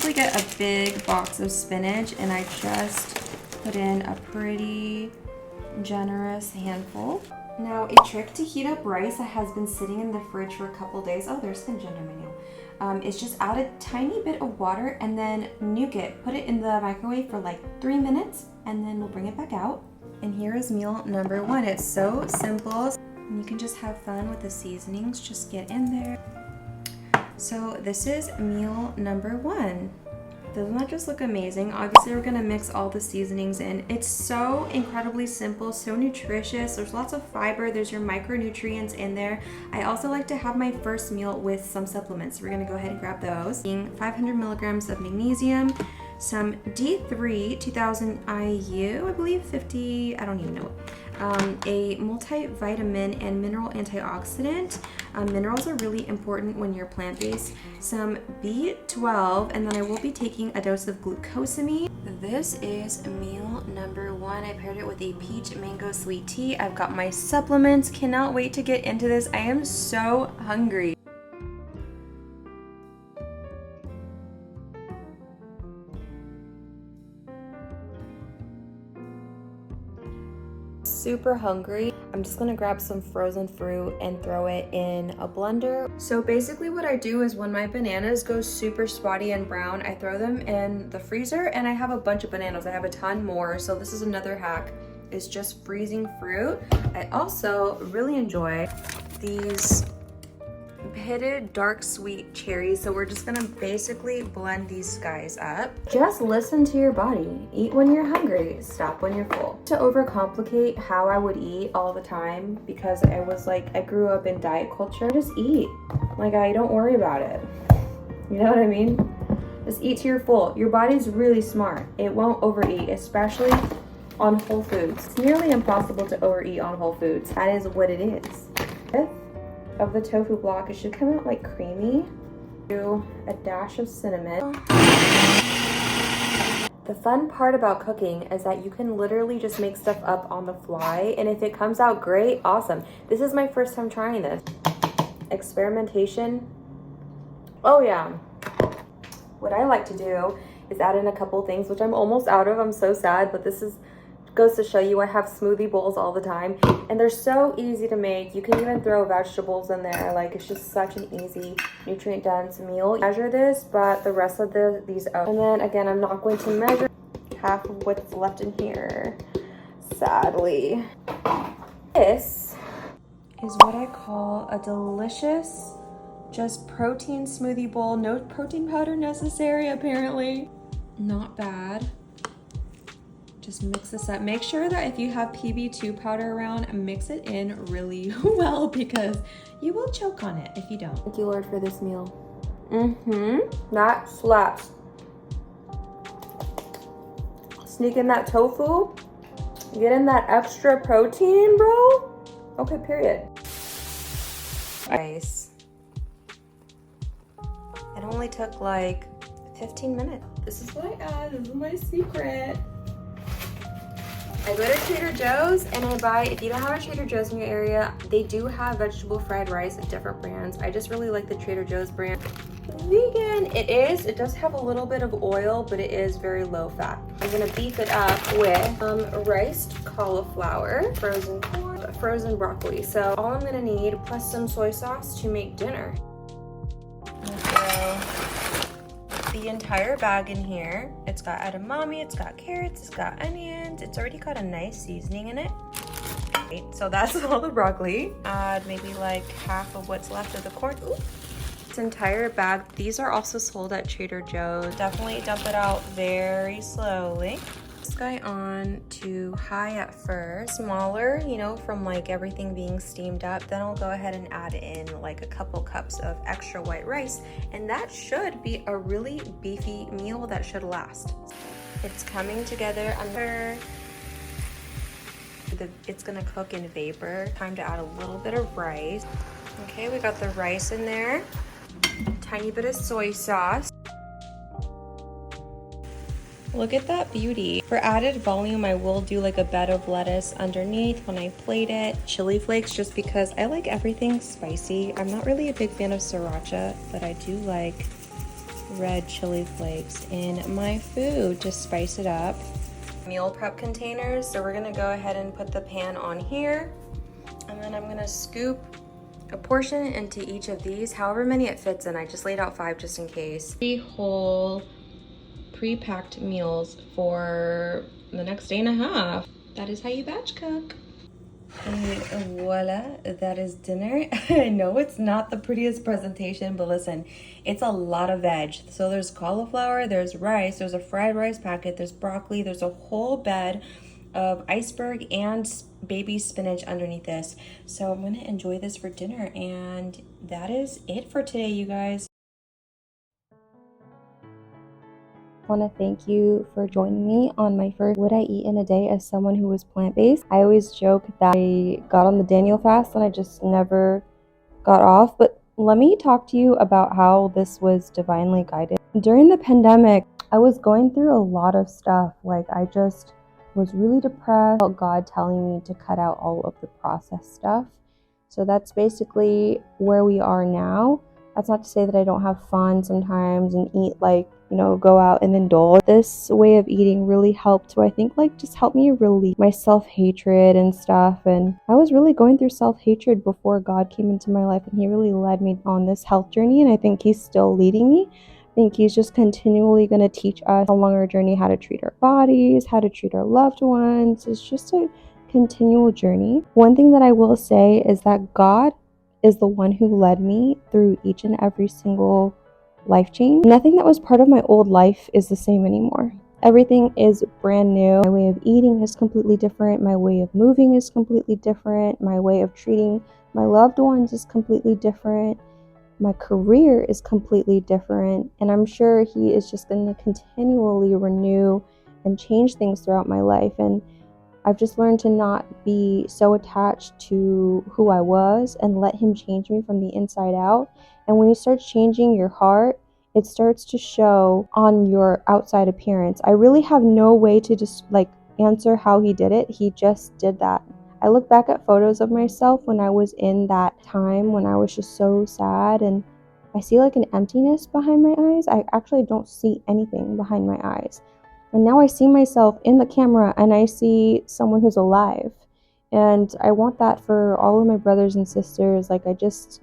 usually get a big box of spinach and I just put in a pretty generous handful. Now, a trick to heat up rice that has been sitting in the fridge for a couple days, oh, there's spinach under my nail, is just add a tiny bit of water and then nuke it. Put it in the microwave for like 3 minutes and then we'll bring it back out. And here is meal number 1. It's so simple and you can just have fun with the seasonings. Just get in there. So this is meal number 1. Doesn't that just look amazing? Obviously, we're gonna mix all the seasonings in. It's so incredibly simple, so nutritious. There's lots of fiber. There's your micronutrients in there. I also like to have my first meal with some supplements. We're gonna go ahead and grab those. 500 milligrams of magnesium, some D3, 2000 IU, I believe, 50, I don't even know. A multivitamin and mineral antioxidant. Minerals are really important when you're plant-based. Some B12, and then I will be taking a dose of glucosamine. This is meal number 1. I paired it with a peach mango sweet tea. I've got my supplements. Cannot wait to get into this. I am so hungry. Super hungry. I'm just gonna grab some frozen fruit and throw it in a blender. So basically what I do is when my bananas go super spotty and brown, I throw them in the freezer and I have a bunch of bananas. I have a ton more. So this is another hack, is just freezing fruit. I also really enjoy these pitted dark sweet cherries. So we're just gonna basically blend these guys up. Just listen to your body. Eat when you're hungry, stop when you're full. To overcomplicate how I would eat all the time, because I grew up in diet culture, just eat. I don't worry about it. You know what I mean? Just eat till you're full. Your body's really smart. It won't overeat, especially on whole foods. It's nearly impossible to overeat on whole foods. That is what it is. Of the tofu block, it should come out like creamy. Do a dash of cinnamon. The fun part about cooking is that you can literally just make stuff up on the fly, and if it comes out great, awesome. This is my first time trying this. Experimentation. Oh yeah. What I like to do is add in a couple things, which I'm almost out of. I'm so sad, but this goes to show you I have smoothie bowls all the time and they're so easy to make. You can even throw vegetables in there. It's just such an easy nutrient dense meal. Measure this, but the rest of these out. And then again, I'm not going to measure half of what's left in here, sadly. This is what I call a delicious just protein smoothie bowl. No protein powder necessary, apparently. Not bad. Just mix this up. Make sure that if you have PB2 powder around, mix it in really well because you will choke on it if you don't. Thank you, Lord, for this meal. That slaps. Sneak in that tofu. Get in that extra protein, bro. Okay, period. Rice. It only took 15 minutes. This is what I add. This is my secret. I go to Trader Joe's and I buy, if you don't have a Trader Joe's in your area, they do have vegetable fried rice at different brands. I just really like the Trader Joe's brand. Vegan, it does have a little bit of oil, but it is very low fat. I'm gonna beef it up with riced cauliflower, frozen corn, frozen broccoli. So all I'm gonna need, plus some soy sauce to make dinner. The entire bag in here. It's got edamame, it's got carrots, it's got onions. It's already got a nice seasoning in it. So that's all the broccoli. Add maybe half of what's left of the corn. Ooh. This entire bag. These are also sold at Trader Joe's. Definitely dump it out very slowly. This guy on to high at first. Smaller, from everything being steamed up. Then I'll go ahead and add in a couple cups of extra white rice. And that should be a really beefy meal that should last. It's coming together under. It's gonna cook in vapor. Time to add a little bit of rice. Okay, we got the rice in there. Tiny bit of soy sauce. Look at that beauty. For added volume, I will do a bed of lettuce underneath when I plate it. Chili flakes, just because I like everything spicy. I'm not really a big fan of sriracha, but I do like red chili flakes in my food to spice it up. Meal prep containers, so we're gonna go ahead and put the pan on here, and then I'm gonna scoop a portion into each of these, however many it fits in. I just laid out 5 just in case. 3 whole pre-packed meals for the next day and a half. That is how you batch cook. And voila, that is dinner. I know it's not the prettiest presentation, but listen, it's a lot of veg. So there's cauliflower, there's rice, there's a fried rice packet, there's broccoli, there's a whole bed of iceberg and baby spinach underneath this. So I'm gonna enjoy this for dinner, and that is it for today, you guys. I want to thank you for joining me on my first Would I Eat in a Day as someone who was plant-based. I always joke that I got on the Daniel fast and I just never got off, but let me talk to you about how this was divinely guided. During the pandemic, I was going through a lot of stuff. Like, I just was really depressed. I felt God telling me to cut out all of the processed stuff. So that's basically where we are now. That's not to say that I don't have fun sometimes and eat, like, you know, go out and indulge. This way of eating really helped to, I think, like, just help me relieve my self-hatred and stuff. And I was really going through self-hatred before God came into my life, and he really led me on this health journey, and I think he's still leading me. I think he's just continually going to teach us along our journey how to treat our bodies, how to treat our loved ones. It's just a continual journey. One thing that I will say is that God is the one who led me through each and every single life change. Nothing that was part of my old life is the same anymore. Everything is brand new. My way of eating is completely different. My way of moving is completely different. My way of treating my loved ones is completely different. My career is completely different. And I'm sure he is just going to continually renew and change things throughout my life. And I've just learned to not be so attached to who I was and let him change me from the inside out. And when he starts changing your heart, it starts to show on your outside appearance. I really have no way to just answer how he did it. He just did that. I look back at photos of myself when I was in that time when I was just so sad, and I see like an emptiness behind my eyes. I actually don't see anything behind my eyes. And now I see myself in the camera and I see someone who's alive. And I want that for all of my brothers and sisters. Like, I just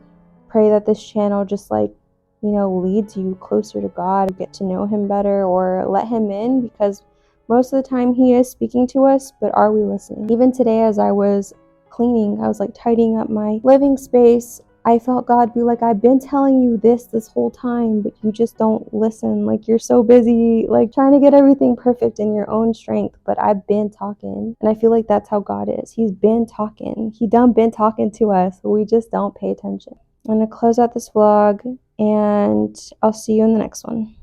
pray that this channel just leads you closer to God, get to know him better, or let him in, because most of the time he is speaking to us, but are we listening? Even today, as I was cleaning, I was like tidying up my living space, I felt God be like, I've been telling you this whole time, but you just don't listen. Like, you're so busy, like, trying to get everything perfect in your own strength, but I've been talking. And I feel like that's how God is. He's been talking. He done been talking to us, but we just don't pay attention. I'm gonna close out this vlog, and I'll see you in the next one.